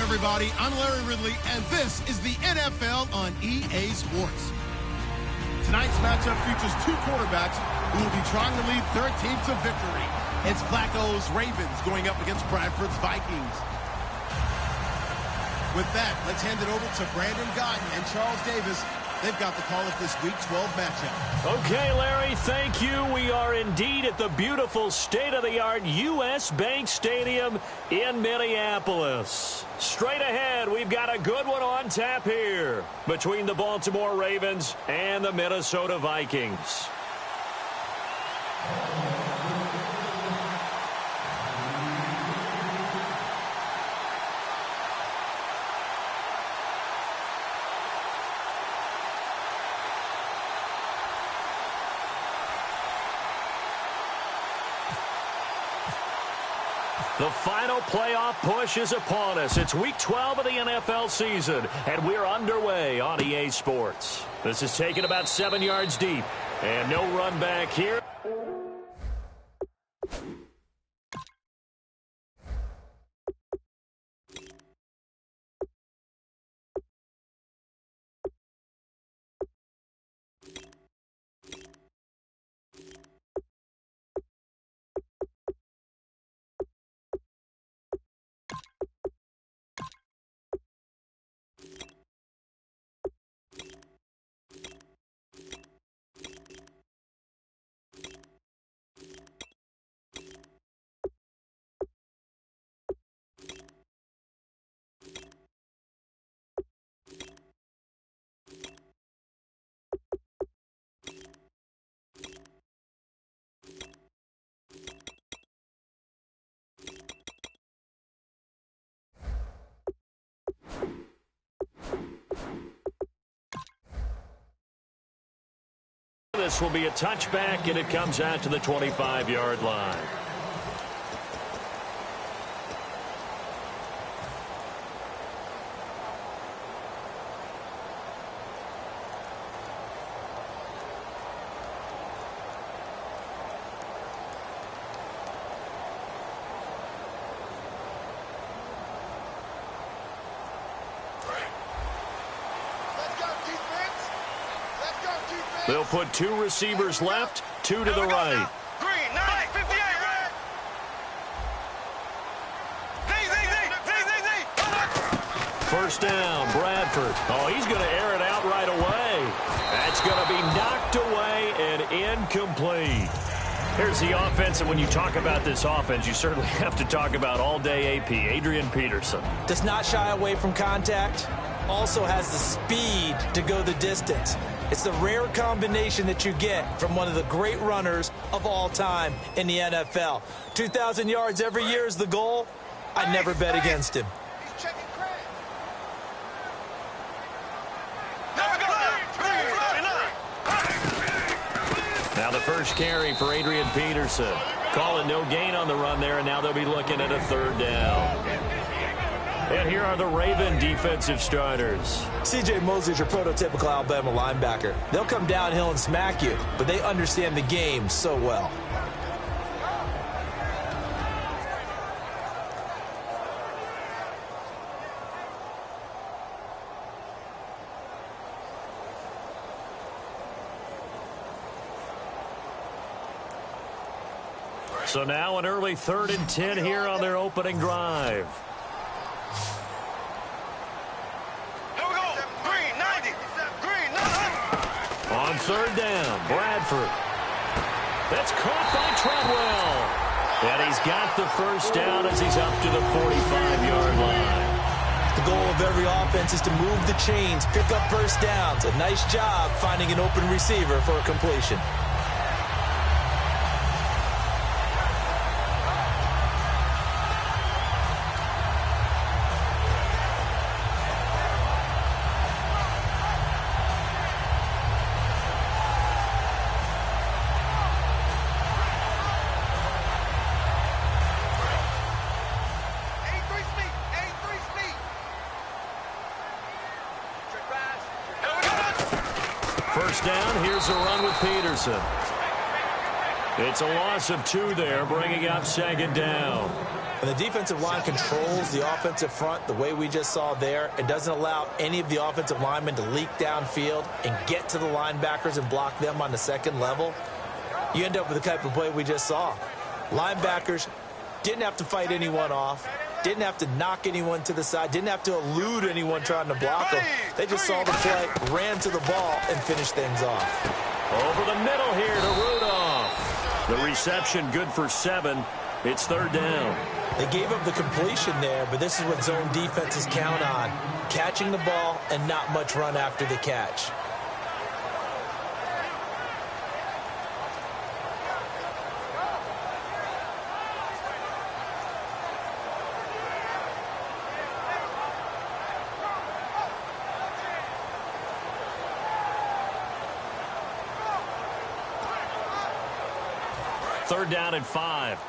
everybody. I'm Larry Ridley, and this is the NFL on EA Sports. Tonight's matchup features two quarterbacks who will be trying to lead their team to victory. It's Flacco's Ravens going up against Bradford's Vikings. With that, let's hand it over to Brandon Gotton and Charles Davis. They've got the call of this Week 12 matchup. Okay, Larry, thank you. We are indeed at the beautiful state-of-the-art U.S. Bank Stadium in Minneapolis. Straight ahead, we've got a good one on tap here between the Baltimore Ravens and the Minnesota Vikings. The final playoff push is upon us. It's Week 12 of the NFL season, and we're underway on EA Sports. This is taken about 7 yards deep, and no run back here. This will be a touchback, and it comes out to the 25-yard line. They'll put two receivers left, two to the right. Green, 9, 58, right? First down, Bradford. Oh, he's going to air it out right away. That's going to be knocked away and incomplete. Here's the offense, and when you talk about this offense, you certainly have to talk about all-day AP, Adrian Peterson. Does not shy away from contact. Also has the speed to go the distance. It's the rare combination that you get from one of the great runners of all time in the NFL. 2,000 yards every year is the goal. I never bet against him. Now the first carry for Adrian Peterson. Call it no gain on the run there, and now they'll be looking at a third down. And here are the Raven defensive starters. C.J. Mosley's your prototypical Alabama linebacker. They'll come downhill and smack you, but they understand the game so well. So now an early 3rd and 10 here on their opening drive. On third down, Bradford. That's caught by Treadwell. And he's got the first down as he's up to the 45-yard line. The goal of every offense is to move the chains, pick up first downs. A nice job finding an open receiver for a completion. First down, here's a run with Peterson. It's a loss of 2 there, bringing up second down. When the defensive line controls the offensive front the way we just saw there, it doesn't allow any of the offensive linemen to leak downfield and get to the linebackers and block them on the second level, you end up with the type of play we just saw. Linebackers didn't have to fight anyone off, didn't have to knock anyone to the side, didn't have to elude anyone trying to block them. They just saw the play, ran to the ball, and finished things off. Over the middle here to Rudolph. The reception good for 7. It's 3rd down. They gave up the completion there, but this is what zone defenses count on. Catching the ball and not much run after the catch. Third down and 5.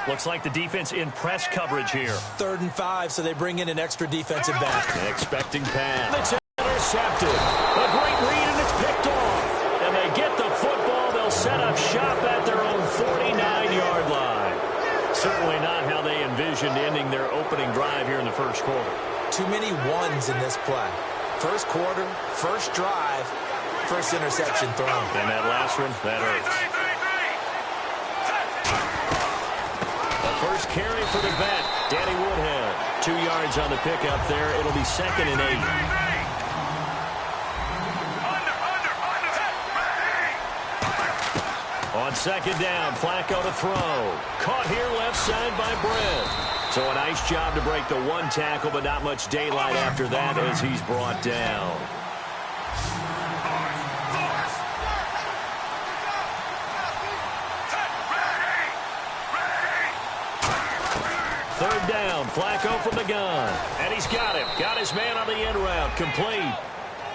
Looks like the defense in press coverage here. 3rd and 5, so they bring in an extra defensive back. Expecting pass. It's intercepted. A great read, and it's picked off. And they get the football. They'll set up shop at their own 49-yard line. Certainly not how they envisioned ending their opening drive here in the first quarter. Too many ones in this play. First quarter, first drive, first interception thrown. And that last one, that hurts. First carry for the vet, Danny Woodhead. 2 yards on the pickup there. It'll be 2nd and 8. On 2nd down, Flacco to throw. Caught here left side by Brent. So a nice job to break the 1 tackle, but not much daylight after that as he's brought down. Third down, Flacco from the gun. And he's got him. Got his man on the end route. Complete.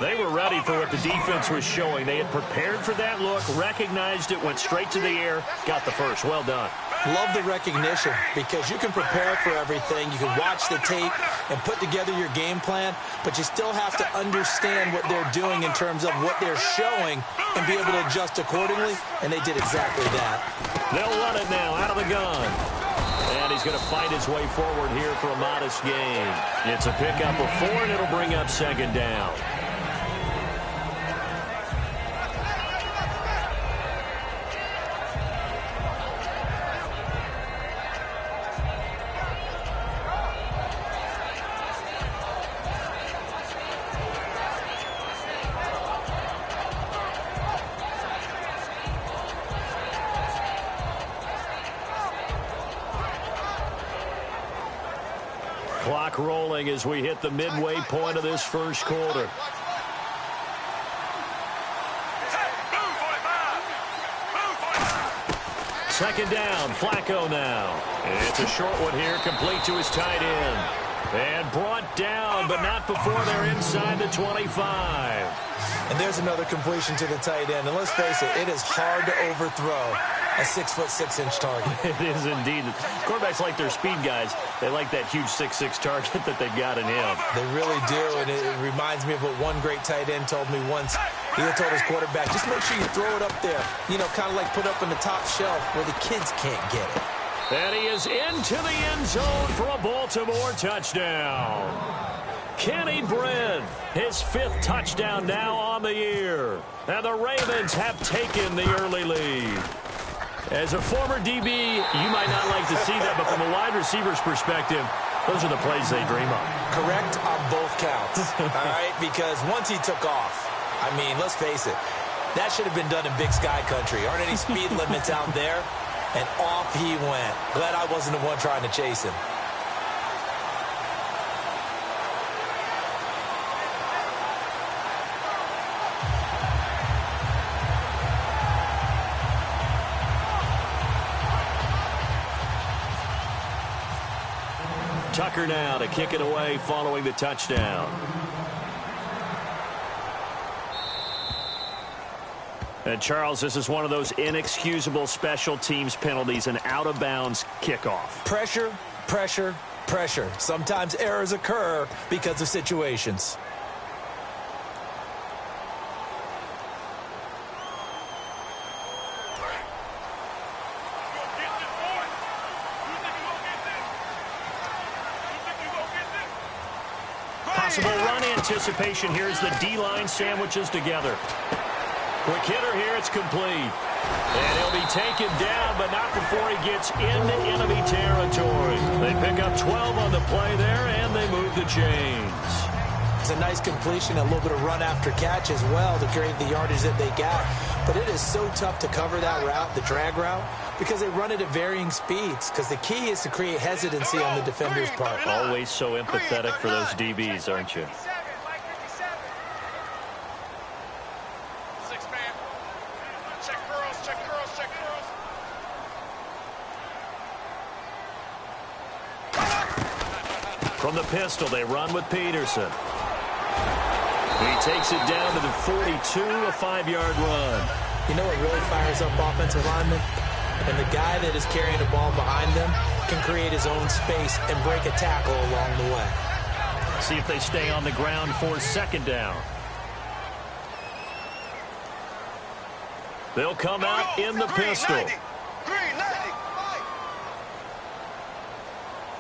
They were ready for what the defense was showing. They had prepared for that look, recognized it, went straight to the air, got the first. Well done. Love the recognition because you can prepare for everything. You can watch the tape and put together your game plan, but you still have to understand what they're doing in terms of what they're showing and be able to adjust accordingly, and they did exactly that. They'll run it now out of the gun. And he's going to fight his way forward here for a modest gain. It's a pickup of 4, and it'll bring up 2nd down. Clock rolling as we hit the midway point of this first quarter. Second down, Flacco now. It's a short one here, complete to his tight end. And brought down, but not before they're inside the 25. And there's another completion to the tight end. And let's face it, it is hard to overthrow a 6'6" target. It is indeed. Quarterbacks like their speed guys. They like that huge 6'6" target that they've got in him. They really do, and it reminds me of what one great tight end told me once. He had told his quarterback, just make sure you throw it up there. You know, kind of like put up on the top shelf where the kids can't get it. And he is into the end zone for a Baltimore touchdown. Kenny Brent, his 5th touchdown now on the year. And the Ravens have taken the early lead. As a former DB, you might not like to see that, but from a wide receiver's perspective, those are the plays they dream of. Correct on both counts, all right? Because once he took off, I mean, let's face it, that should have been done in Big Sky Country. Aren't any speed limits out there? And off he went. Glad I wasn't the one trying to chase him. Tucker now to kick it away following the touchdown. And Charles, this is one of those inexcusable special teams penalties, an out-of-bounds kickoff. Pressure, pressure, pressure. Sometimes errors occur because of situations. Possible run anticipation here as the D-line sandwiches together. Quick hitter here, it's complete. And he'll be taken down, but not before he gets into enemy territory. They pick up 12 on the play there, and they move the chains. It's a nice completion, a little bit of run after catch as well to create the yardage that they got. But it is so tough to cover that route, the drag route, because they run it at varying speeds. Because the key is to create hesitancy on the defender's part. Always so empathetic for those DBs, aren't you? From the pistol, they run with Peterson. He takes it down to the 42, a 5-yard run. You know what really fires up offensive linemen? And the guy that is carrying the ball behind them can create his own space and break a tackle along the way. See if they stay on the ground for second down. They'll come out in the pistol. Green, 90.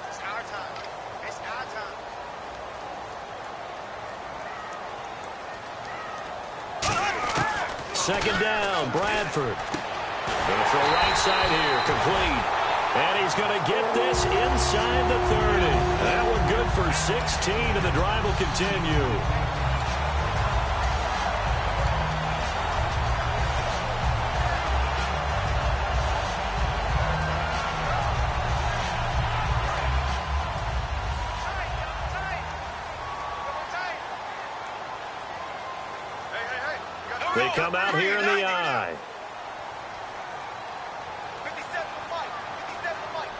It's our time. It's our time. Second down, Bradford. Going to throw right side here, complete. And he's going to get this inside the 30. That one good for 16, and the drive will continue. They come out here in the eye. 57 Mike. 57 Mike.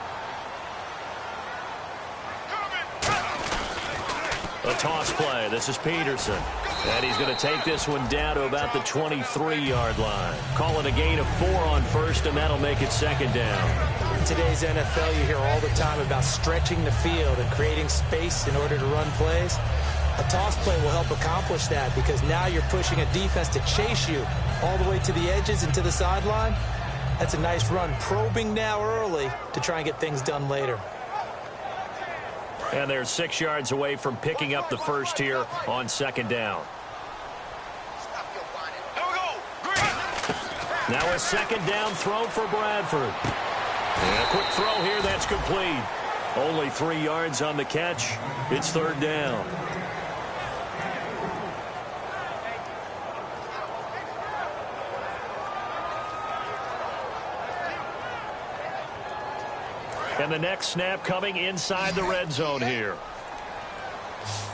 A toss play. This is Peterson. And he's going to take this one down to about the 23-yard line. Call it a gain of 4 on first, and that'll make it second down. In today's NFL, you hear all the time about stretching the field and creating space in order to run plays. A toss play will help accomplish that because now you're pushing a defense to chase you all the way to the edges and to the sideline. That's a nice run. Probing now early to try and get things done later. And they're 6 yards away from picking up the first here on second down. Now a second down throw for Bradford. And a quick throw here, that's complete. Only 3 yards on the catch. It's third down. And the next snap coming inside the red zone here.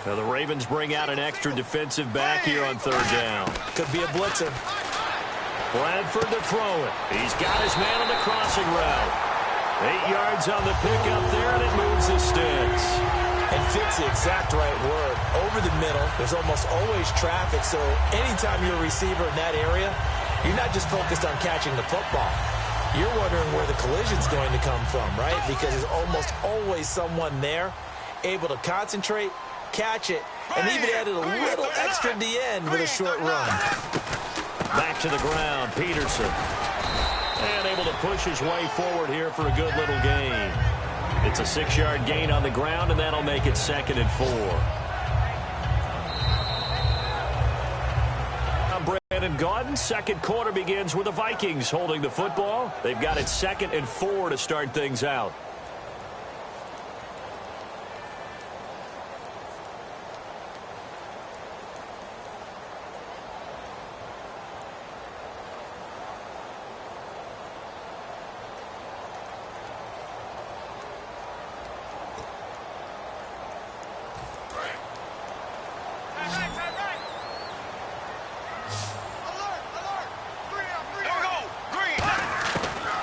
Now the Ravens bring out an extra defensive back here on third down. Could be a blitzer. Bradford to throw it. He's got his man on the crossing route. 8 yards on the pickup there, and it moves the sticks. And fits the exact right word. Over the middle, there's almost always traffic, so anytime you're a receiver in that area, you're not just focused on catching the football. You're wondering where the collision's going to come from, right? Because there's almost always someone there able to concentrate, catch it, and even added a little extra at the end with a short run. Back to the ground, Peterson. And able to push his way forward here for a good little gain. It's a 6-yard gain on the ground, and that'll make it second and 4. Brandon Gaudin, second quarter begins with the Vikings holding the football. They've got it second and 4 to start things out.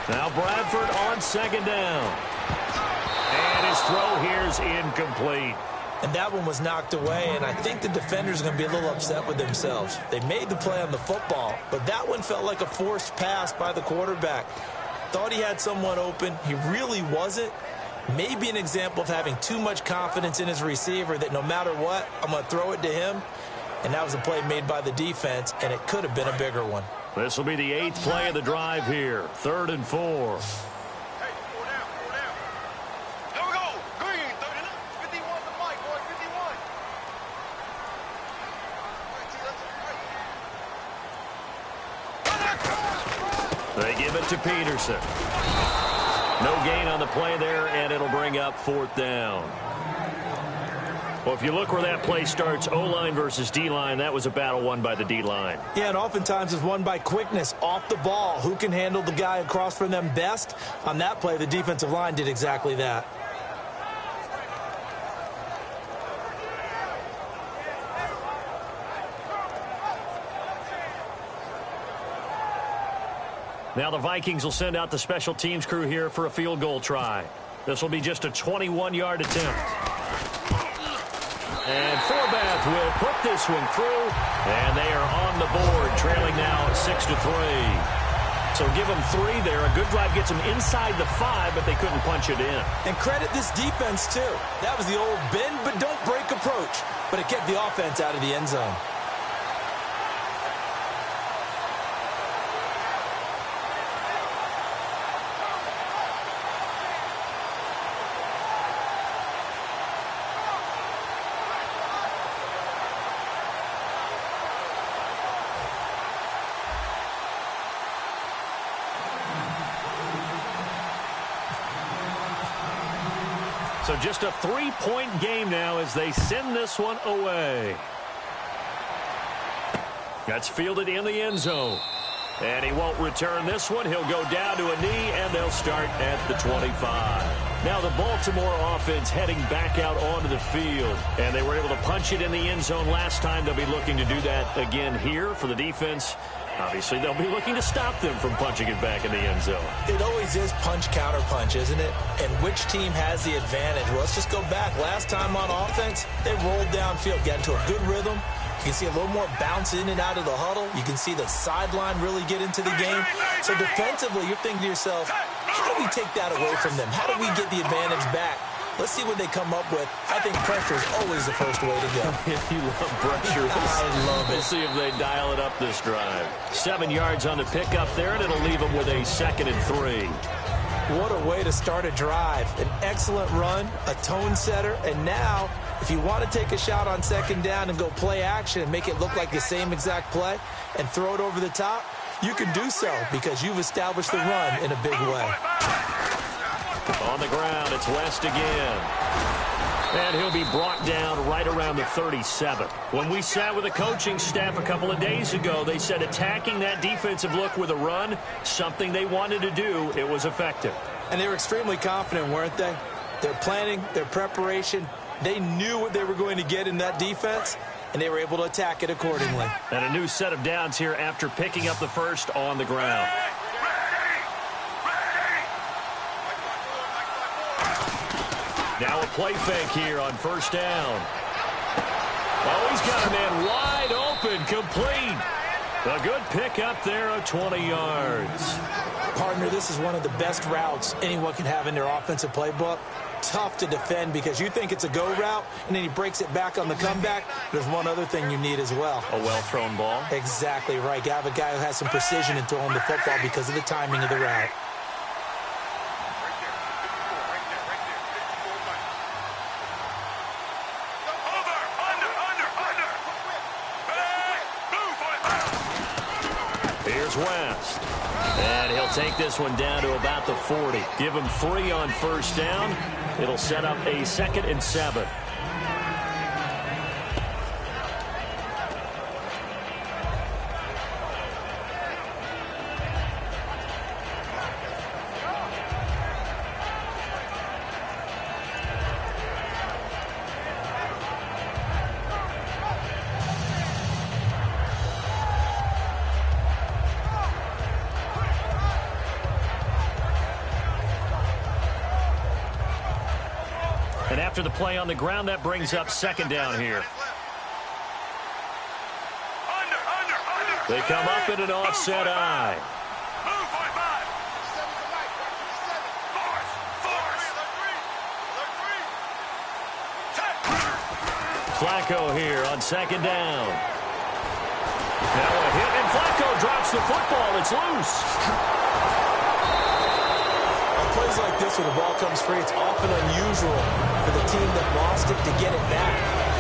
Now Bradford on second down. And his throw here's incomplete. And that one was knocked away, and I think the defenders are going to be a little upset with themselves. They made the play on the football, but that one felt like a forced pass by the quarterback. Thought he had someone open. He really wasn't. Maybe an example of having too much confidence in his receiver that no matter what, I'm going to throw it to him. And that was a play made by the defense, and it could have been a bigger one. This will be the 8th play of the drive here. 3rd and 4. Hey, 4 down, 4 down. Here we go. Green, 51 to Mike, boy, 51. it to Peterson. No gain on the play there, and it'll bring up 4th down. Well, if you look where that play starts, O-line versus D-line, that was a battle won by the D-line. Yeah, and oftentimes it's won by quickness off the ball. Who can handle the guy across from them best? On that play, the defensive line did exactly that. Now the Vikings will send out the special teams crew here for a field goal try. This will be just a 21-yard attempt. And Forbath will put this one through, and they are on the board, trailing now 6-3. So give them 3 there. A good drive gets them inside the 5, but they couldn't punch it in. And credit this defense, too. That was the old bend but don't break approach, but it kept the offense out of the end zone. So just a 3-point game now as they send this one away. That's fielded in the end zone. And he won't return this one. He'll go down to a knee, and they'll start at the 25. Now the Baltimore offense heading back out onto the field. And they were able to punch it in the end zone last time. They'll be looking to do that again here for the defense. Obviously, they'll be looking to stop them from punching it back in the end zone. It always is punch-counter-punch, isn't it? And which team has the advantage? Well, let's just go back. Last time on offense, they rolled downfield, got into a good rhythm. You can see a little more bounce in and out of the huddle. You can see the sideline really get into the game. So defensively, you're thinking to yourself, how do we take that away from them? How do we get the advantage back? Let's see what they come up with. I think pressure is always the first way to go. You love pressure. I love it. We'll see if they dial it up this drive. 7 yards on the pickup there, and it'll leave them with a 2nd and 3. What a way to start a drive. An excellent run, a tone setter, and now if you want to take a shot on 2nd down and go play action and make it look like the same exact play and throw it over the top, you can do so because you've established the run in a big way. On the ground, it's West again. And he'll be brought down right around the 37. When we sat with the coaching staff a couple of days ago, they said attacking that defensive look with a run, something they wanted to do, it was effective. And they were extremely confident, weren't they? Their planning, their preparation, they knew what they were going to get in that defense, and they were able to attack it accordingly. And a new set of downs here after picking up the first on the ground. Now a play fake here on 1st down. Oh, he's got a man wide open, complete. A good pickup there of 20 yards. Partner, this is one of the best routes anyone can have in their offensive playbook. Tough to defend because you think it's a go route, and then he breaks it back on the comeback. There's one other thing you need as well. A well-thrown ball? Exactly right. You have a guy who has some precision in throwing the football because of the timing of the route. Here's West. And he'll take this one down to about the 40. Give him 3 on 1st down. It'll set up a 2nd and 7. And after the play on the ground, that brings up 2nd down here. They come up in an offset eye. Flacco here on 2nd down. Now a hit, and Flacco drops the football. It's loose. Plays like this when the ball comes free, it's often unusual for the team that lost it to get it back.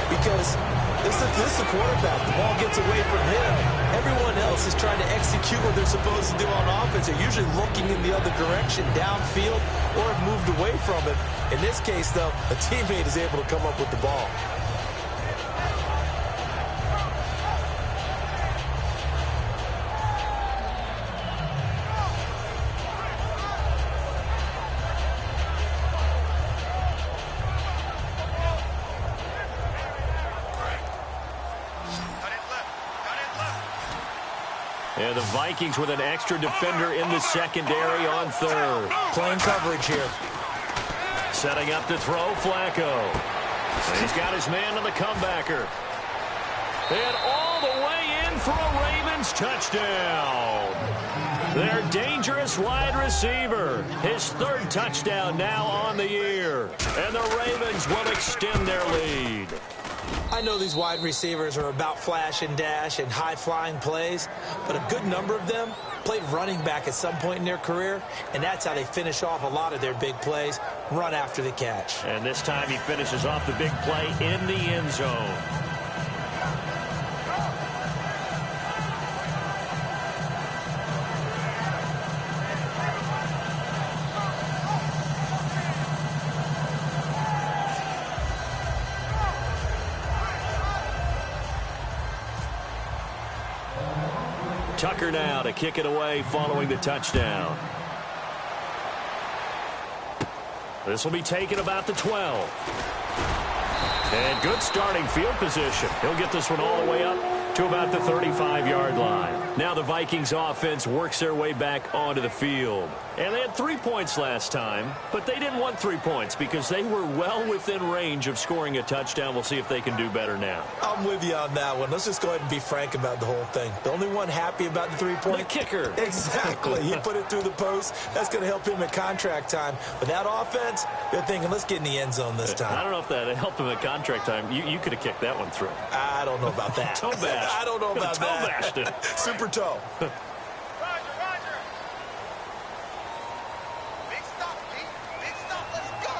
because this is the quarterback. The ball gets away from him. Everyone else is trying to execute what they're supposed to do on offense. They're usually looking in the other direction, downfield, or have moved away from him. In this case, though, a teammate is able to come up with the ball. And the Vikings with an extra defender in the secondary on third. Playing coverage here. Setting up to throw, Flacco. And he's got his man on the comebacker. And all the way in for a Ravens touchdown. Their dangerous wide receiver. His third touchdown now on the year. And the Ravens will extend their lead. I know these wide receivers are about flash and dash and high-flying plays, but a good number of them played running back at some point in their career, and that's how they finish off a lot of their big plays, run after the catch. And this time he finishes off the big play in the end zone. Tucker now to kick it away following the touchdown. This will be taken about the 12. And good starting field position. He'll get this one all the way up to about the 35-yard line. Now the Vikings offense works their way back onto the field. And they had 3 points last time, but they didn't want 3 points because they were well within range of scoring a touchdown. We'll see if they can do better now. I'm with you on that one. Let's just go ahead and be frank about the whole thing. The only one happy about the 3-point? The kicker. Exactly. He put it through the post. That's going to help him at contract time. But that offense, they're thinking, let's get in the end zone this time. I don't know if that helped him at contract time. You could have kicked that one through. I don't know about that. Toe bash. I don't know about toe that. bashed it. Super toe. Roger. Big stop, Pete. Big stop. Let's go.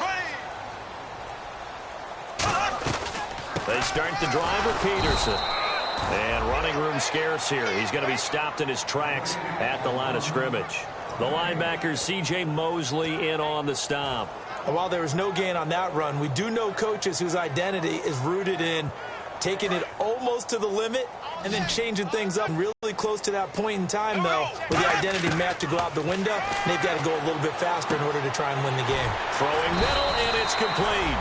They start the drive with Peterson. And running room scarce here. He's going to be stopped in his tracks at the line of scrimmage. The linebacker, C.J. Mosley, in on the stop. And while there was no gain on that run, we do know coaches whose identity is rooted in taking it almost to the limit and then changing things up really close to that point in time, though, with the identity map to go out the window. They've got to go a little bit faster in order to try and win the game. Throwing middle, and it's complete.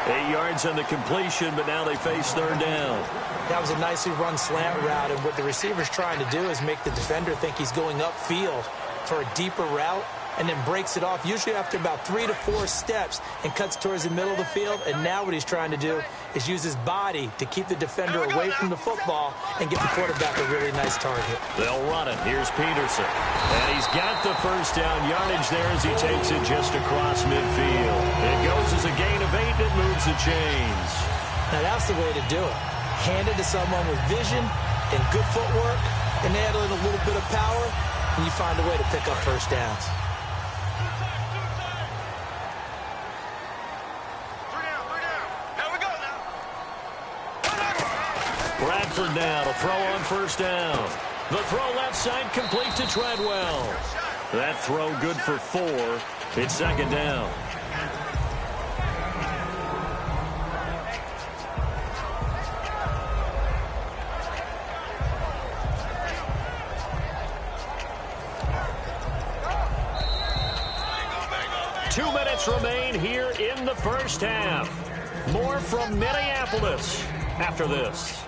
8 yards on the completion, but now they face third down. That was a nicely run slant route, and what the receiver's trying to do is make the defender think he's going upfield for a deeper route, and then breaks it off, usually after about 3 to 4 steps, and cuts towards the middle of the field. And now what he's trying to do is use his body to keep the defender away from the football and get the quarterback a really nice target. They'll run it. Here's Peterson. And he's got the first down yardage there as he takes it just across midfield. It goes as a gain of 8, and it moves the chains. Now that's the way to do it. Hand it to someone with vision and good footwork, and add in a little bit of power, and you find a way to pick up first downs. Bradford now to throw on first down. The throw left side complete to Treadwell. That throw good for 4. It's second down. Two minutes remain here in the first half. More from Minneapolis after this.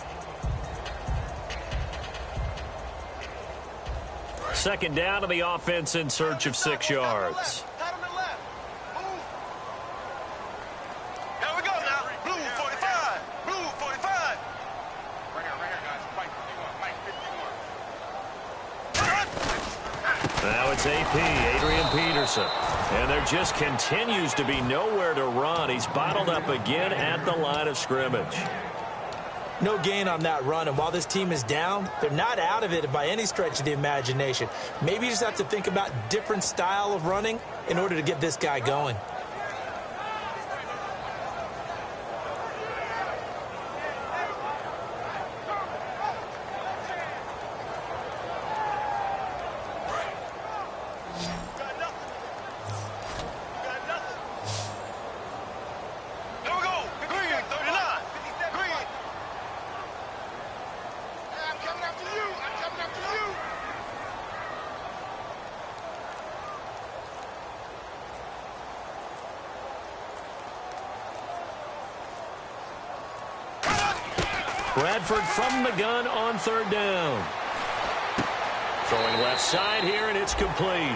Second down to the offense in search of 6 yards. Here we go now. Blue 45. Blue 45. Right here, guys. Now it's AP, Adrian Peterson. And there just continues to be nowhere to run. He's bottled up again at the line of scrimmage. No gain on that run, and while this team is down, they're not out of it by any stretch of the imagination. Maybe you just have to think about different style of running in order to get this guy going. Bradford from the gun on third down. Throwing left side here, and it's complete.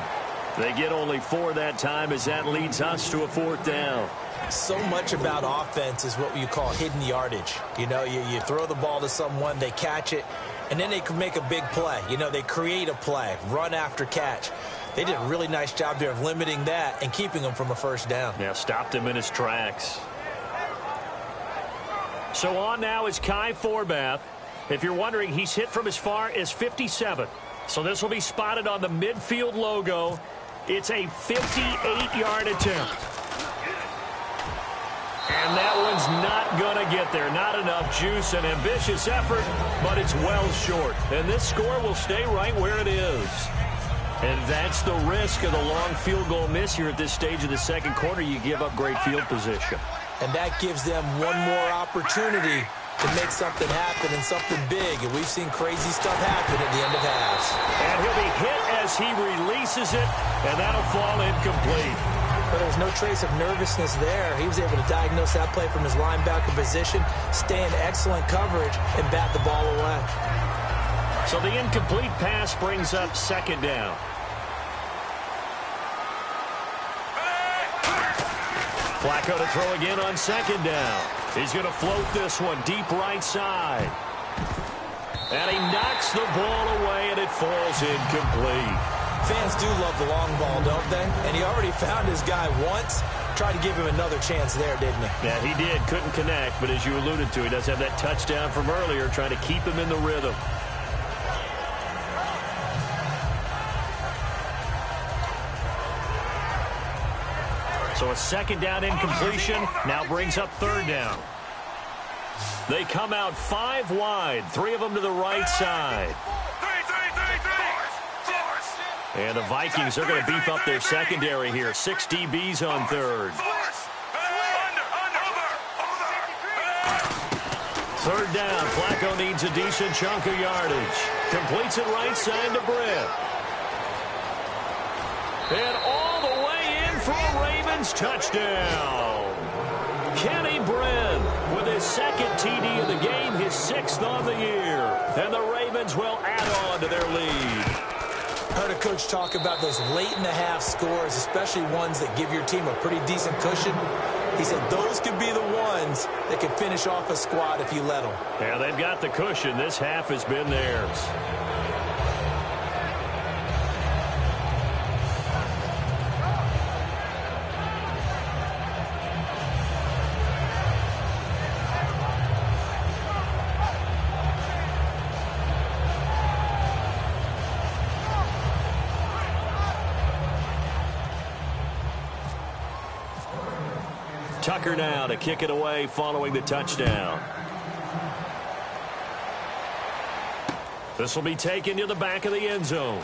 They get only 4 that time as that leads us to a fourth down. So much about offense is what you call hidden yardage. You know, you throw the ball to someone, they catch it, and then they can make a big play. You know, they create a play, run after catch. They did a really nice job there of limiting that and keeping him from a first down. Yeah, stopped him in his tracks. So on now is Kai Forbath. If you're wondering, he's hit from as far as 57. So this will be spotted on the midfield logo. It's a 58-yard attempt. And that one's not going to get there. Not enough juice, an ambitious effort, but it's well short. And this score will stay right where it is. And that's the risk of the long field goal miss here at this stage of the second quarter. You give up great field position. And that gives them one more opportunity to make something happen and something big. And we've seen crazy stuff happen at the end of halves. And he'll be hit as he releases it, and that'll fall incomplete. But there's no trace of nervousness there. He was able to diagnose that play from his linebacker position, stay in excellent coverage, and bat the ball away. So the incomplete pass brings up second down. Flacco to throw again on second down. He's going to float this one deep right side. And he knocks the ball away, and it falls incomplete. Fans do love the long ball, don't they? And he already found his guy once. Tried to give him another chance there, didn't he? Yeah, he did. Couldn't connect, but as you alluded to, he does have that touchdown from earlier, trying to keep him in the rhythm. So a second down incompletion now brings up third down. They come out 5 wide, 3 of them to the right side. And the Vikings are going to beef up their secondary here. 6 DBs on third. Third down. Flacco needs a decent chunk of yardage. Completes it right side to Britt. And all the way in for a Ravens touchdown. Kenny Brin with his second TD of the game, his 6th on the year. And the Ravens will add on to their lead. Heard a coach talk about those late-in-the-half scores, especially ones that give your team a pretty decent cushion. He said those could be the ones that can finish off a squad if you let them. Yeah, they've got the cushion. This half has been theirs. Tucker now to kick it away following the touchdown. This will be taken to the back of the end zone.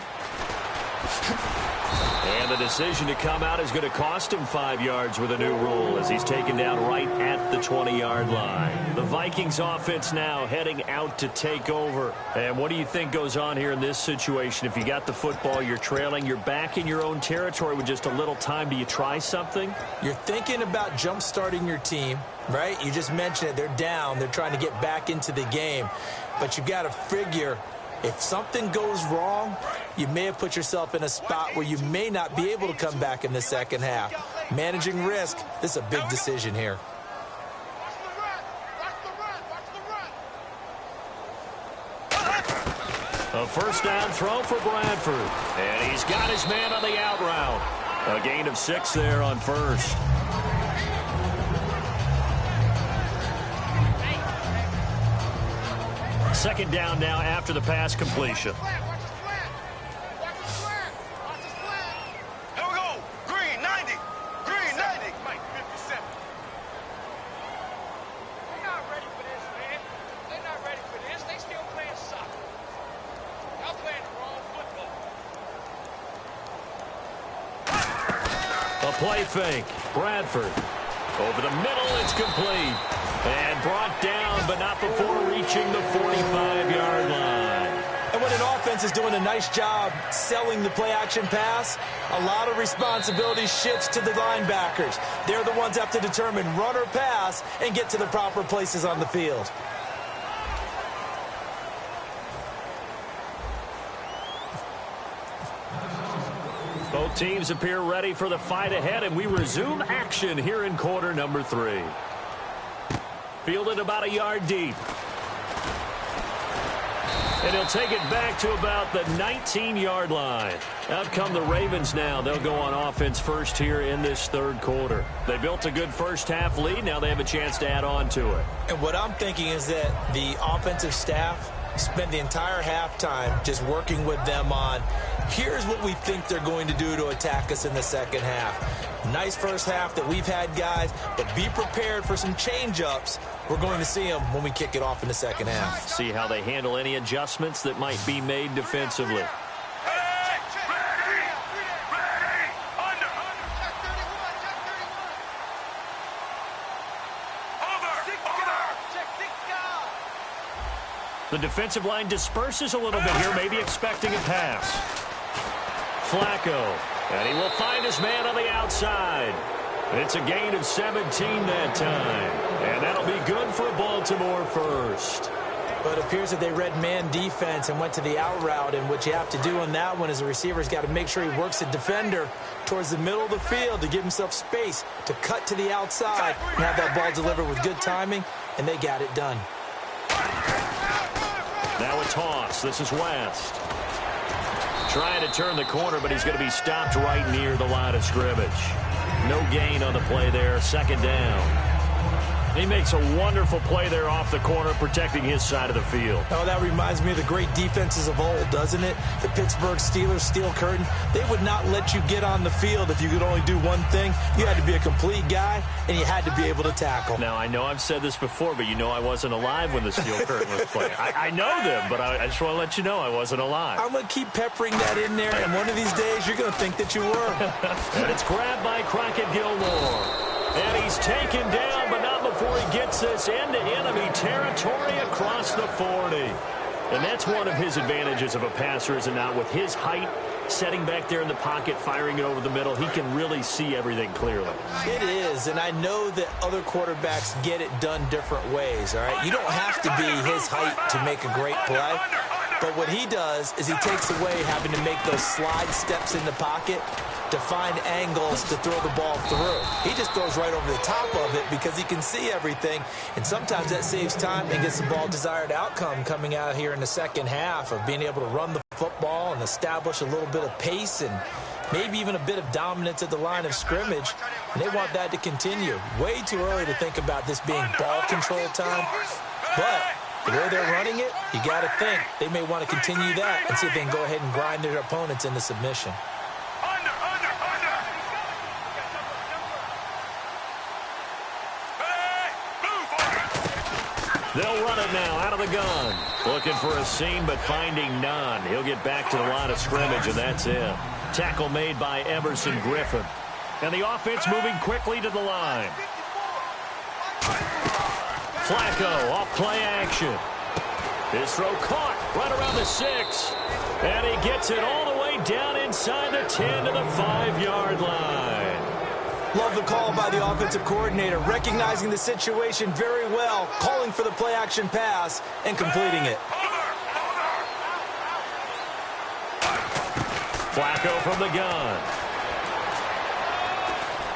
And the decision to come out is going to cost him 5 yards with a new rule as he's taken down right at the 20-yard line. The Vikings offense now heading out to take over. And what do you think goes on here in this situation? If you got the football, you're trailing, you're back in your own territory with just a little time. Do you try something? You're thinking about jump-starting your team, right? You just mentioned it. They're down. They're trying to get back into the game. But you've got to figure if something goes wrong, you may have put yourself in a spot where you may not be able to come back in the second half. Managing risk, this is a big decision here. A first down throw for Bradford. And he's got his man on the out route. A gain of 6 there on first. Second down now after the pass completion. Here we go. Green 90. Green 90. Mike 57. They're not ready for this, man. They're not ready for this. They still playing soccer. Y'all playing the wrong football. A play fake. Bradford. Over the middle, it's complete. And brought down, but not before reaching the 45-yard line. And when an offense is doing a nice job selling the play-action pass, a lot of responsibility shifts to the linebackers. They're the ones that have to determine run or pass and get to the proper places on the field. Both teams appear ready for the fight ahead, and we resume action here in quarter number 3. Fielded about a yard deep. And he'll take it back to about the 19-yard line. Out come the Ravens now. They'll go on offense first here in this third quarter. They built a good first-half lead. Now they have a chance to add on to it. And what I'm thinking is that the offensive staff spent the entire halftime just working with them on, here's what we think they're going to do to attack us in the second half. Nice first half that we've had, guys, but be prepared for some change-ups. We're going to see them when we kick it off in the second half. See how they handle any adjustments that might be made defensively. The defensive line disperses a little bit here, maybe expecting a pass. Flacco, and he will find his man on the outside. It's a gain of 17 that time, and that'll be good for Baltimore first. But it appears that they read man defense and went to the out route, and what you have to do on that one is the receiver's got to make sure he works the defender towards the middle of the field to give himself space to cut to the outside and have that ball delivered with good timing, and they got it done. Now a toss. This is West. Trying to turn the corner, but he's going to be stopped right near the line of scrimmage. No gain on the play there. Second down. He makes a wonderful play there off the corner, protecting his side of the field. Oh, that reminds me of the great defenses of old, doesn't it? The Pittsburgh Steelers, Steel Curtain. They would not let you get on the field if you could only do one thing. You had to be a complete guy, and you had to be able to tackle. Now, I know I've said this before, but you know I wasn't alive when the Steel Curtain was playing. I know them, but I just want to let you know I wasn't alive. I'm going to keep peppering that in there, and one of these days you're going to think that you were. And it's grabbed by Crockett Gilmore. And he's taken down, but not before he gets this into enemy territory across the 40. And that's one of his advantages of a passer, is it not? With his height, setting back there in the pocket, firing it over the middle, he can really see everything clearly. It is, and I know that other quarterbacks get it done different ways, all right? You don't have to be his height to make a great play. But what he does is he takes away having to make those slide steps in the pocket to find angles to throw the ball through. He just throws right over the top of it because he can see everything, and sometimes that saves time and gets the ball desired outcome coming out here in the second half of being able to run the football and establish a little bit of pace and maybe even a bit of dominance at the line of scrimmage, and they want that to continue. Way too early to think about this being ball control time, but the way they're running it, you got to think they may want to continue that and see if they can go ahead and grind their opponents into submission. They'll run it now out of the gun. Looking for a seam, but finding none. He'll get back to the line of scrimmage, and that's it. Tackle made by Emerson Griffin. And the offense moving quickly to the line. Flacco off play action. His throw caught right around the 6. And he gets it all the way down inside the 10 to the 5-yard line. Love the call by the offensive coordinator, recognizing the situation very well, calling for the play-action pass, and completing it. Flacco from the gun.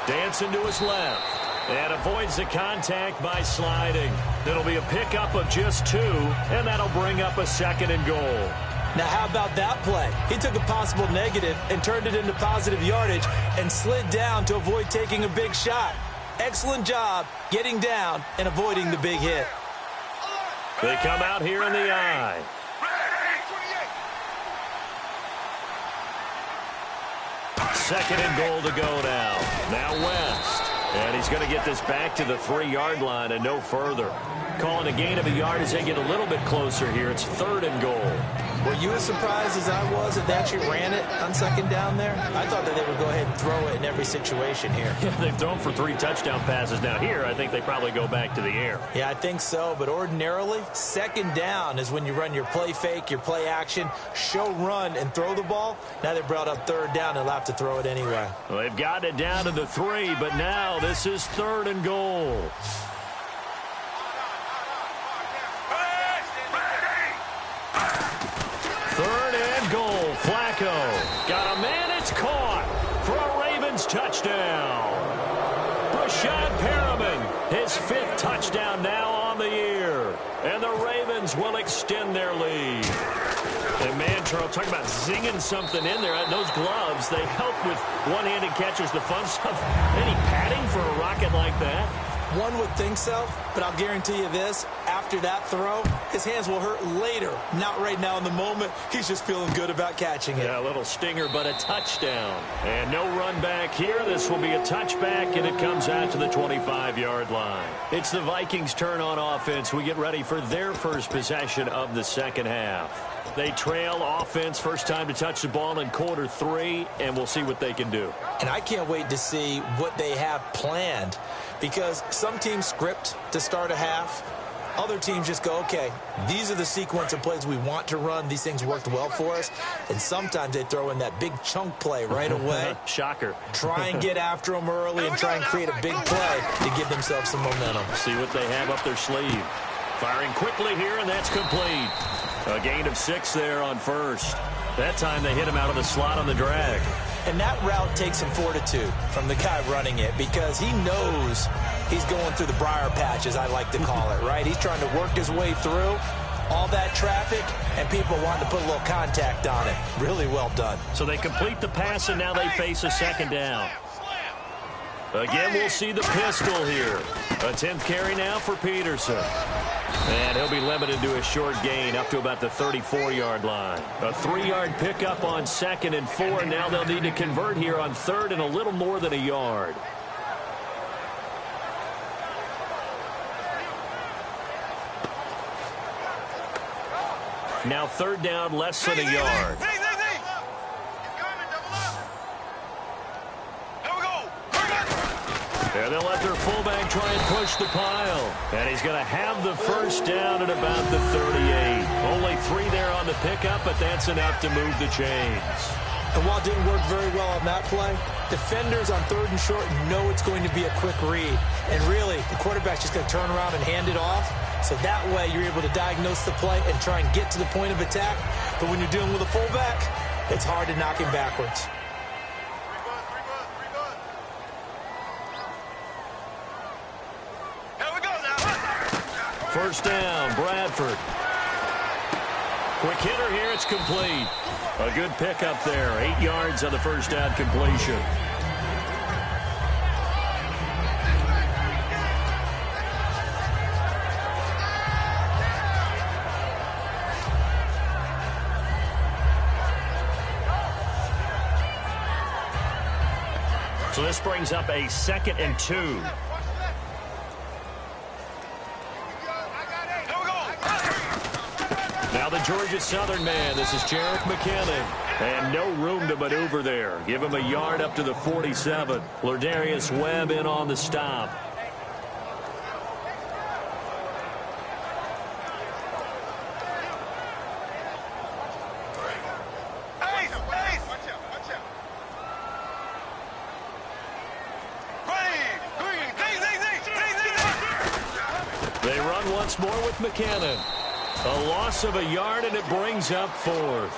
Dancing to his left. And avoids the contact by sliding. It'll be a pickup of just 2, and that'll bring up a 2nd and goal. Now, how about that play? He took a possible negative and turned it into positive yardage and slid down to avoid taking a big shot. Excellent job getting down and avoiding the big hit. They come out here in the eye. Second and goal to go now. Now West. And he's going to get this back to the 3-yard line and no further. Calling a gain of a yard as they get a little bit closer here. It's 3rd and goal. Were you as surprised as I was that they actually ran it on 2nd down there? I thought that they would go ahead and throw it in every situation here. Yeah, they've thrown for 3 touchdown passes. Now here, I think they probably go back to the air. Yeah, I think so. But ordinarily, 2nd down is when you run your play fake, your play action, show run, and throw the ball. Now they brought up 3rd down. They'll have to throw it anyway. Well, they've gotten it down to the 3, but now this is 3rd and goal. Third and goal. Flacco got a man. It's caught. touchdown. Brashad Perriman, his 5th touchdown now on the year. And the Ravens will extend their lead. And man, Charles, talk about zinging something in there. Those gloves, they help with one-handed catches, the fun stuff. Any padding for a rocket like that? One would think so, but I'll guarantee you this. After that throw, his hands will hurt later. Not right now in the moment. He's just feeling good about catching it. Yeah, a little stinger, but a touchdown. And no run back here. This will be a touchback, and it comes out to the 25-yard line. It's the Vikings' turn on offense. We get ready for their first possession of the second half. They trail offense, first time to touch the ball in quarter 3, and we'll see what they can do. And I can't wait to see what they have planned, because some teams script to start a half. Other teams just go, okay, these are the sequence of plays we want to run. These things worked well for us. And sometimes they throw in that big chunk play right away. Shocker. Try and get after them early and try and create a big play to give themselves some momentum. See what they have up their sleeve. Firing quickly here, and that's complete. A gain of 6 there on first. That time they hit him out of the slot on the drag. And that route takes some fortitude from the guy running it, because he knows he's going through the briar patch, as I like to call it, right? He's trying to work his way through all that traffic, and people wanting to put a little contact on it. Really well done. So they complete the pass, and now they face a second down. Again, we'll see the pistol here. A 10th carry now for Peterson. And he'll be limited to a short gain up to about the 34-yard line. A 3-yard pickup on 2nd and 4. Now they'll need to convert here on 3rd and a little more than a yard. Now 3rd down, less than a yard. And they'll let their fullback try and push the pile. And he's going to have the first down at about the 38. Only 3 there on the pickup, but that's enough to move the chains. And while it didn't work very well on that play, defenders on 3rd and short know it's going to be a quick read. And really, the quarterback's just going to turn around and hand it off. So that way you're able to diagnose the play and try and get to the point of attack. But when you're dealing with a fullback, it's hard to knock him backwards. First down, Bradford. Quick hitter here, it's complete. A good pickup there, 8 yards on the first down completion. So this brings up a 2nd and 2. Now the Georgia Southern man. This is Jerick McKinnon. And no room to maneuver there. Give him a yard up to the 47. Lardarius Webb in on the stop. They run once more with McKinnon. A loss of a yard, and it brings up 4th.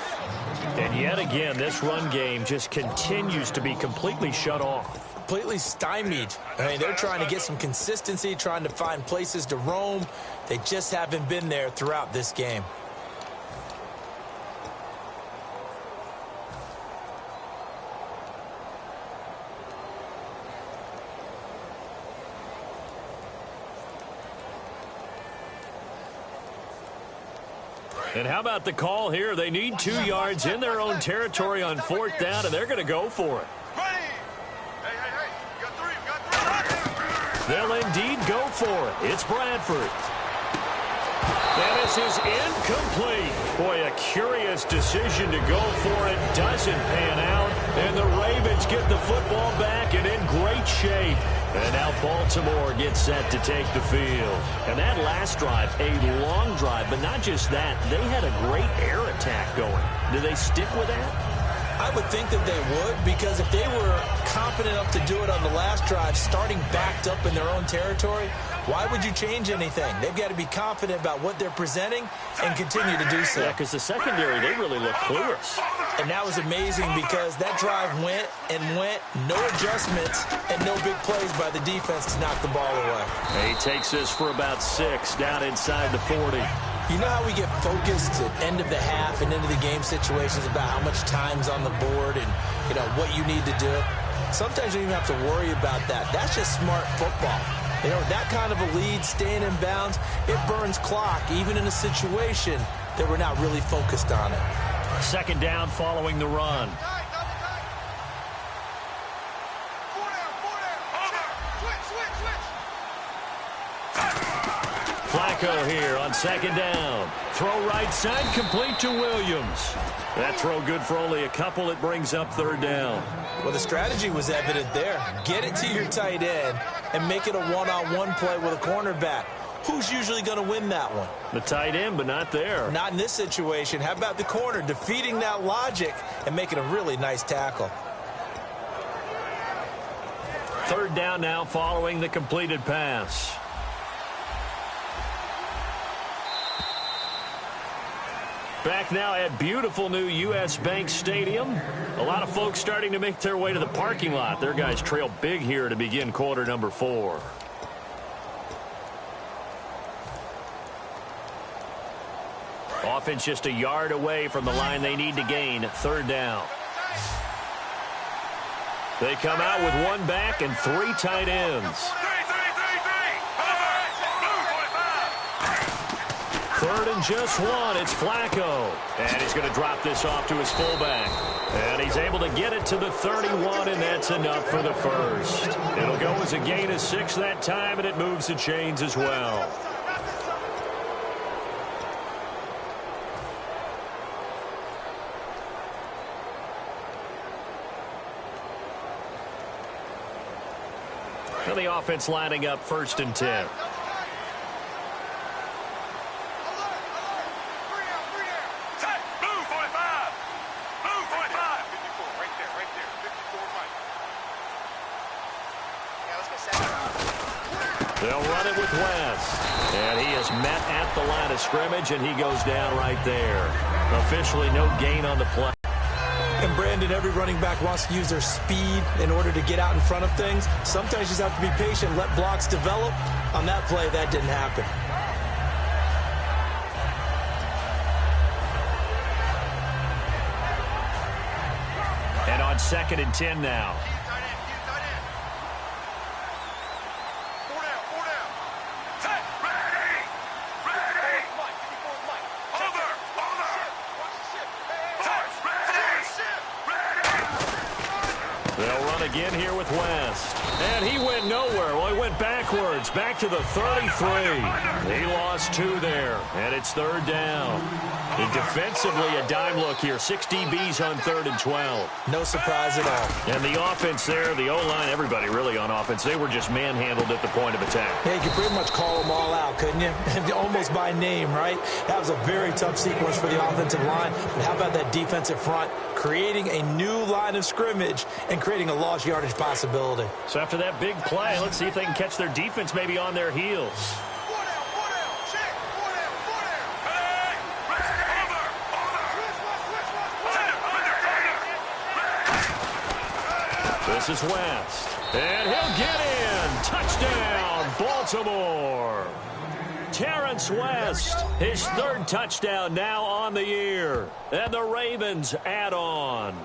And yet again, this run game just continues to be completely shut off. Completely stymied. I mean, they're trying to get some consistency, trying to find places to roam. They just haven't been there throughout this game. And how about the call here? They need 2 yards in their own territory on 4th down, and they're going to go for it. They'll indeed go for it. It's Bradford. And this is incomplete. Boy, a curious decision to go for it. Doesn't pan out. And the Ravens get the football back and in great shape. And now Baltimore gets set to take the field. And that last drive, a long drive, but not just that. They had a great air attack going. Do they stick with that? I would think that they would, because if they were confident enough to do it on the last drive, starting backed up in their own territory, why would you change anything? They've got to be confident about what they're presenting and continue to do so. Yeah, because the secondary, they really look clueless. And that was amazing because that drive went and went, no adjustments, and no big plays by the defense to knock the ball away. He takes this for about 6 down inside the 40. You know how we get focused at end of the half and into the game situations about how much time's on the board and, you know, what you need to do? Sometimes you don't even have to worry about that. That's just smart football. You know, that kind of a lead, staying in bounds, it burns clock, even in a situation that we're not really focused on it. 2nd down following the run. Flacco here on 2nd down. Throw right side, complete to Williams. That throw good for only a couple. It brings up 3rd down. Well, the strategy was evident there. Get it to your tight end and make it a one-on-one play with a cornerback. Who's usually going to win that one? The tight end, but not there. Not in this situation. How about the corner defeating that logic and making a really nice tackle? 3rd down now following the completed pass. Back now at beautiful new U.S. Bank Stadium. A lot of folks starting to make their way to the parking lot. Their guys trail big here to begin quarter number 4. Offense just a yard away from the line they need to gain. 3rd down. They come out with 1 back and 3 tight ends. 3rd and just 1. It's Flacco. And he's going to drop this off to his fullback. And he's able to get it to the 31, and that's enough for the first. It'll go as a gain of 6 that time, and it moves the chains as well. And the offense lining up 1st and 10. They'll run it with West. And he is met at the line of scrimmage, and he goes down right there. Officially no gain on the play. And, Brandon, every running back wants to use their speed in order to get out in front of things. Sometimes you just have to be patient, let blocks develop. On that play, that didn't happen. And on 2nd and 10 now. Again here with West. And he went nowhere. Well, he went backwards. Back to the 33. He lost 2 there. And it's 3rd down. And defensively, a dime look here. 6 DBs on 3rd and 12. No surprise at all. And the offense there, the O-line, everybody really on offense, they were just manhandled at the point of attack. Yeah, you could pretty much call them all out, couldn't you? Almost by name, right? That was a very tough sequence for the offensive line. But how about that defensive front? Creating a new line of scrimmage and creating a lost yardage possibility. So after that big play, let's see if they can catch their defense maybe on their heels. This is West. And he'll get in. Touchdown, Baltimore. Terrence West, his 3rd touchdown now on the year. And the Ravens add on.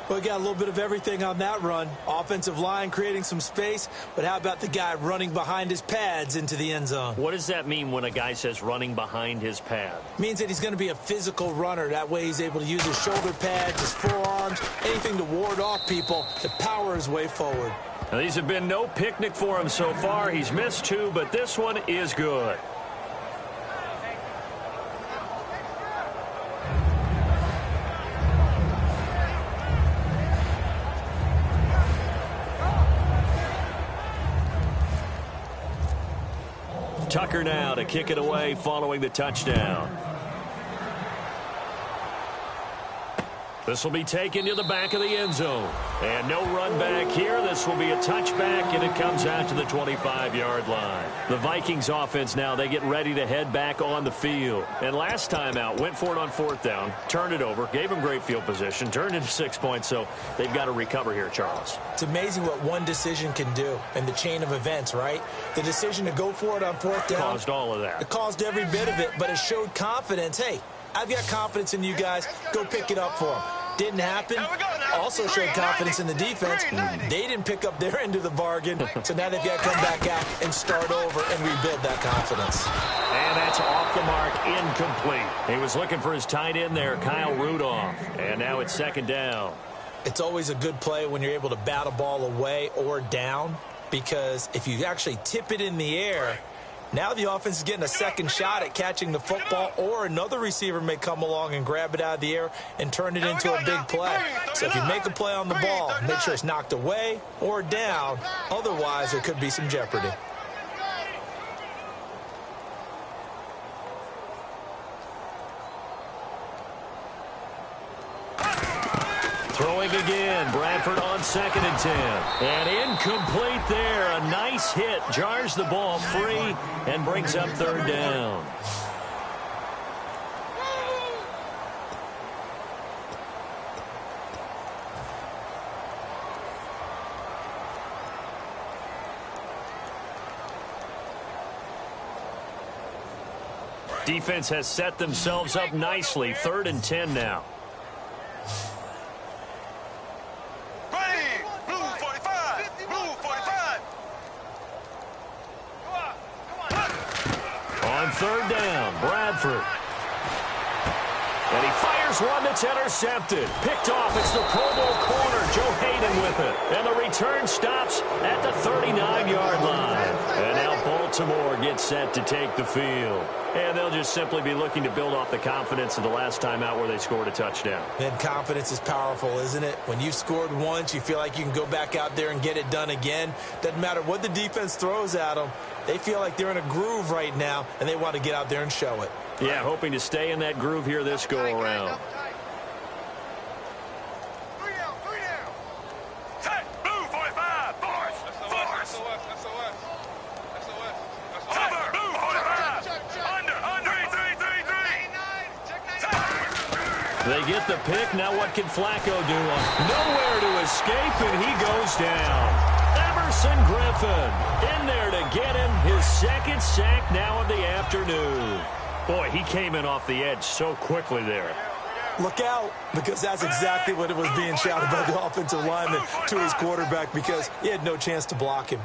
Well, we got a little bit of everything on that run. Offensive line creating some space, but how about the guy running behind his pads into the end zone? What does that mean when a guy says running behind his pad? Means that he's going to be a physical runner. That way he's able to use his shoulder pads, his forearms, anything to ward off people to power his way forward. Now, these have been no picnic for him so far. He's missed 2, but this one is good. Tucker now to kick it away following the touchdown. This will be taken to the back of the end zone. And no run back here. This will be a touchback, and it comes out to the 25-yard line. The Vikings offense now, they get ready to head back on the field. And last time out, went for it on fourth down, turned it over, gave them great field position, turned into 6 points, so they've got to recover here, Charles. It's amazing what one decision can do in the chain of events, right? The decision to go for it on fourth down. Caused all of that. It caused every bit of it, but it showed confidence. Hey, I've got confidence in you guys. Go pick it up for them. Didn't happen. Also showed confidence in the defense. They didn't pick up their end of the bargain, so now they've got to come back out and start over and rebuild that confidence. And that's off the mark, incomplete. He was looking for his tight end there, Kyle Rudolph. And now it's second down. It's always a good play when you're able to bat a ball away or down, because if you actually tip it in the air, now the offense is getting a second shot at catching the football, or another receiver may come along and grab it out of the air and turn it into a big play. So if you make a play on the ball, make sure it's knocked away or down. Otherwise, there could be some jeopardy. Throwing again, Bradford on 2nd and 10. And incomplete there. A nice hit. Jars the ball free and brings up third down. Defense has set themselves up nicely. 3rd and 10 now. Third down, Bradford. And he fires one that's intercepted. Picked off. It's the Pro Bowl corner, Joe Hayden with it. And the return stops at the 39-yard line. And now Baltimore gets set to take the field. And they'll just simply be looking to build off the confidence of the last time out where they scored a touchdown. And confidence is powerful, isn't it? When you've scored once, you feel like you can go back out there and get it done again. Doesn't matter what the defense throws at them. They feel like they're in a groove right now, and they want to get out there and show it. Yeah, hoping to stay in that groove here this go-around. They get the pick. Now what can Flacco do? Nowhere to escape, and he goes down. Emerson Griffin in there to get him his second sack now of the afternoon. Boy, he came in off the edge so quickly there. Look out, because that's exactly what it was being shouted by the offensive lineman to his quarterback, because he had no chance to block him.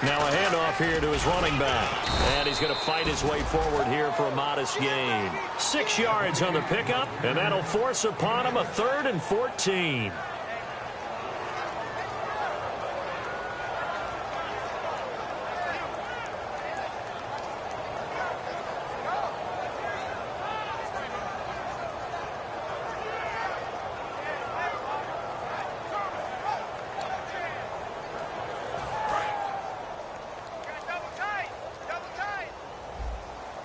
Now a handoff here to his running back. And he's going to fight his way forward here for a modest gain. 6 yards on the pickup, and that'll force upon him a 3rd and 14.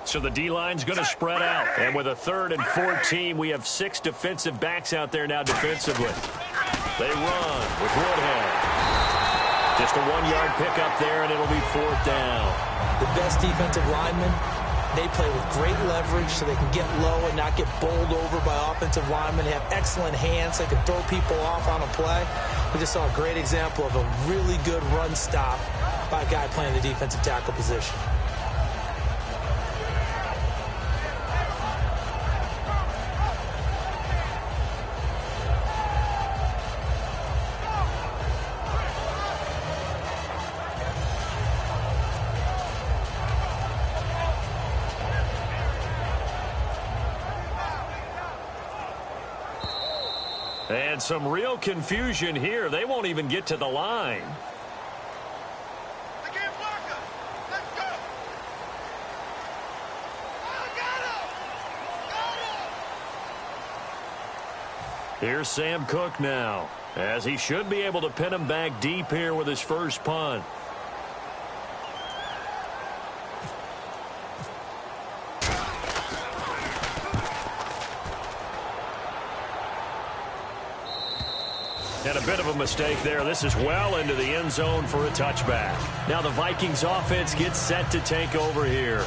So the D-line's going to spread out. And with a 3rd and 14, we have 6 defensive backs out there now defensively. They run with Woodhead. Just a 1-yard pickup there, and it'll be 4th down. The best defensive linemen, they play with great leverage so they can get low and not get bowled over by offensive linemen. They have excellent hands. They can throw people off on a play. We just saw a great example of a really good run stop by a guy playing the defensive tackle position. And some real confusion here. They won't even get to the line. Here's Sam Cook now, as he should be able to pin him back deep here with his first punt. And a bit of a mistake there. This is well into the end zone for a touchback. Now the Vikings offense gets set to take over here.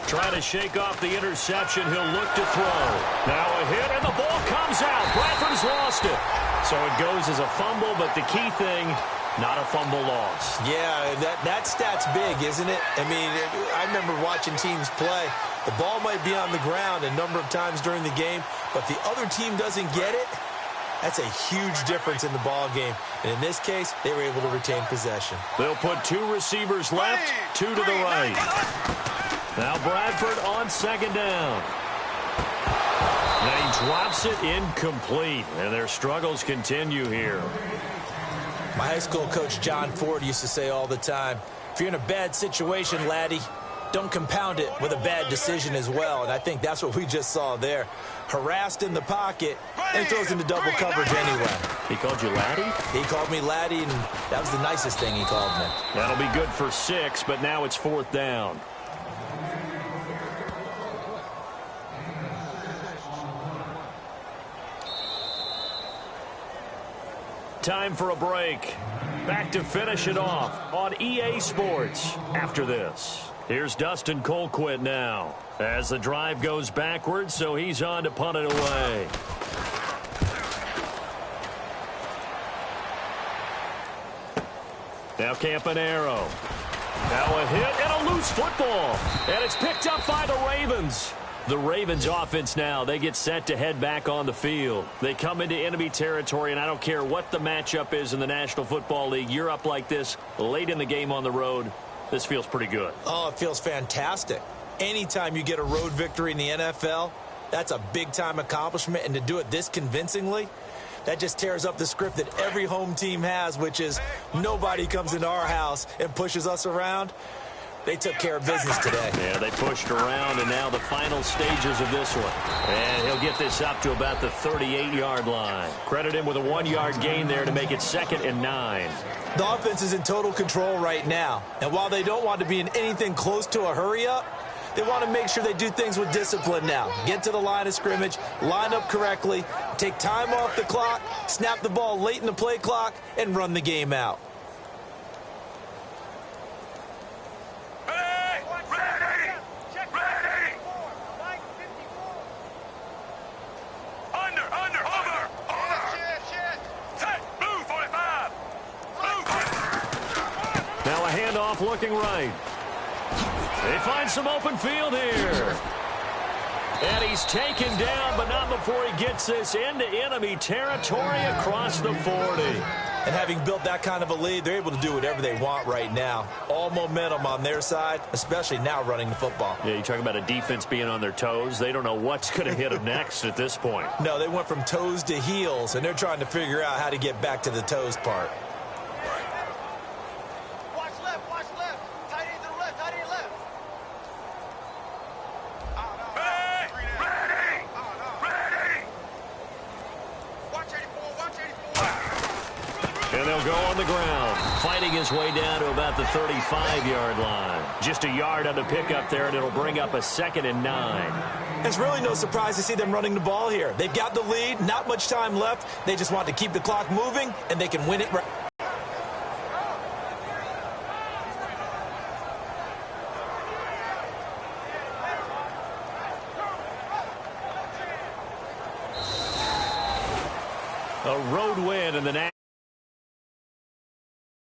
Trying to shake off the interception. He'll look to throw. Now a hit, and the ball comes out. Bradford's lost it. So it goes as a fumble, but the key thing, not a fumble loss. Yeah, that stat's big, isn't it? I mean, I remember watching teams play. The ball might be on the ground a number of times during the game, but the other team doesn't get it. That's a huge difference in the ball game. And in this case, they were able to retain possession. They'll put two receivers left, two to the right. Now Bradford on second down. And he drops it incomplete, and their struggles continue here. My high school coach, John Ford, used to say all the time, if you're in a bad situation, laddie, don't compound it with a bad decision as well. And I think that's what we just saw there. Harassed in the pocket, and he throws into double coverage anyway. He called you laddie? He called me laddie, and that was the nicest thing he called me. That'll be good for 6, but now it's 4th down. Time for a break. Back to finish it off on EA Sports after this. Here's Dustin Colquitt now as the drive goes backwards, so he's on to punt it away. Now Campanaro. Now a hit and a loose football. And it's picked up by the Ravens. The Ravens offense now, they get set to head back on the field. They come into enemy territory, and I don't care what the matchup is in the National Football League. You're up like this late in the game on the road. This feels pretty good. Oh, it feels fantastic. Anytime you get a road victory in the NFL, that's a big-time accomplishment, and to do it this convincingly, that just tears up the script that every home team has, which is nobody comes into our house and pushes us around. They took care of business today. Yeah, they pushed around, and now the final stages of this one. And he'll get this up to about the 38-yard line. Credit him with a 1-yard gain there to make it 2nd and 9. The offense is in total control right now. And while they don't want to be in anything close to a hurry-up, they want to make sure they do things with discipline now. Get to the line of scrimmage, line up correctly, take time off the clock, snap the ball late in the play clock, and run the game out. Looking right. They find some open field here. And he's taken down, but not before he gets this into enemy territory across the 40. And having built that kind of a lead, they're able to do whatever they want right now. All momentum on their side, especially now running the football. Yeah, you talk about a defense being on their toes. They don't know what's going to hit them next at this point. No, they went from toes to heels, and they're trying to figure out how to get back to the toes part. And they'll go on the ground, fighting his way down to about the 35-yard line. Just a yard on the pickup there, and it'll bring up a 2nd and 9. It's really no surprise to see them running the ball here. They've got the lead, not much time left. They just want to keep the clock moving, and they can win it right. A road win in the